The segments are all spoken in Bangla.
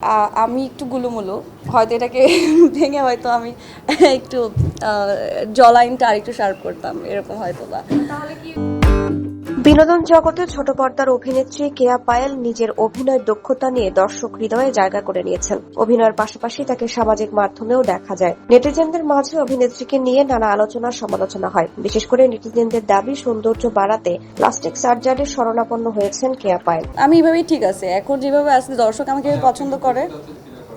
আমি একটু গুলুমুলু, হয়তো এটাকে ভেঙে হয়তো আমি একটু জ লাইনটা আরেকটু শার্প করতাম, এরকম হয়তো বা। বিনোদন জগতে ছোট পর্দার অভিনেত্রী কেয়া পায়েল নিজের অভিনয় দক্ষতা নিয়ে দর্শক হৃদয়ে জায়গা করে নিয়েছেন। অভিনয়ের পাশাপাশি তাকে সামাজিক মাধ্যমেও দেখা যায়। নেটিজেনদের মাঝে অভিনেত্রীকে নিয়ে নানা আলোচনা সমালোচনা হয়। বিশেষ করে নেটিজেনদের দাবি সৌন্দর্য বাড়াতে প্লাস্টিক সার্জারির শরণাপন্ন হয়েছেন কেয়া পায়েল। আমি এভাবেই ঠিক আছে, এখন যেভাবে আসলে দর্শক আমাকে পছন্দ করে,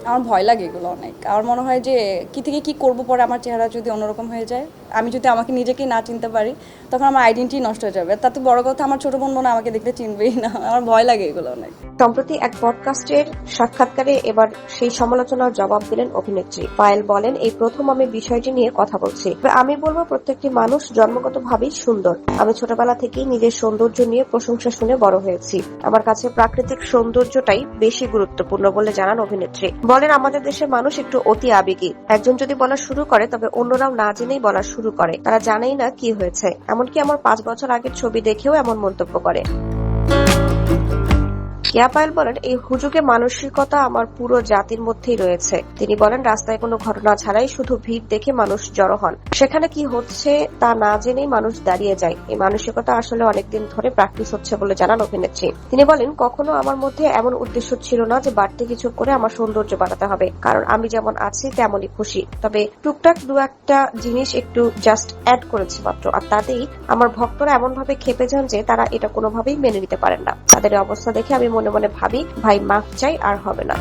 আমার ভয় লাগে এগুলো অনেক। আমার মনে হয় যে কি থেকে কি করব, পরে আমার চেহারা যদি অন্যরকম হয়ে যায়, আমি যদি আমাকে নিজেকেই না চিনতে পারি, তখন আমার আইডেন্টিটি নষ্ট হয়ে যাবে। তাতে বড় কথা, আমার ছোট বোন মনে আমাকে দেখতে চিনবেই না। আমার ভয় লাগে এগুলো অনেক। সম্প্রতি এক পডকাস্টের সাক্ষাৎকারে এবার সেই সমালোচনার জবাব দিলেন অভিনেত্রী। পায়েল বলেন, এই প্রথম আমি বিষয়টি নিয়ে কথা বলছি। আমি বলবো, প্রত্যেকটি মানুষ জন্মগতভাবেই সুন্দর। আমি ছোটবেলা থেকেই নিজের সৌন্দর্য নিয়ে প্রশংসা শুনে বড় হয়েছি। আমার কাছে প্রাকৃতিক সৌন্দর্যটাই বেশি গুরুত্বপূর্ণ বলে জানান অভিনেত্রী। বলেন, আমাদের দেশের মানুষ একটু অতি আবেগী। একজন যদি বলা শুরু করে, তবে অন্যরাও না জেনেই বলা শুরু করে। তারা জানেই না কি হয়েছে। এমনকি আমার 5 বছর আগের ছবি দেখেও এমন মন্তব্য করে। কেয়া পায়েল বলেন, এই হুজুগে মানসিকতা আমার পুরো জাতির মধ্যেই রয়েছে। তিনি বলেন, রাস্তায় কোনো ঘটনা ছাড়াই শুধু ভিড় দেখে মানুষ জড়ো হন। সেখানে কি হচ্ছে তা না জেনেই মানুষ দাঁড়িয়ে যায়। এই মানসিকতা আসলে অনেকদিন ধরে প্র্যাকটিস হচ্ছে বলে জানান অভিনেত্রী। তিনি বলেন, কখনো আমার মধ্যে এমন উদ্দেশ্য ছিল না যে বাড়তি কিছু করে আমার সৌন্দর্য বাড়াতে হবে, কারণ আমি যেমন আছি তেমনই খুশি। তবে টুকটাক দু একটা জিনিস একটু জাস্ট অ্যাড করেছে মাত্র, আর তাতেই আমার ভক্তরা এমন ভাবে খেপে যান যে তারা এটা কোনোভাবেই মেনে নিতে পারেন না। তাদের অবস্থা দেখে আমি মনে মনে ভাবি, ভাই মাফ চাই, আর হবে না।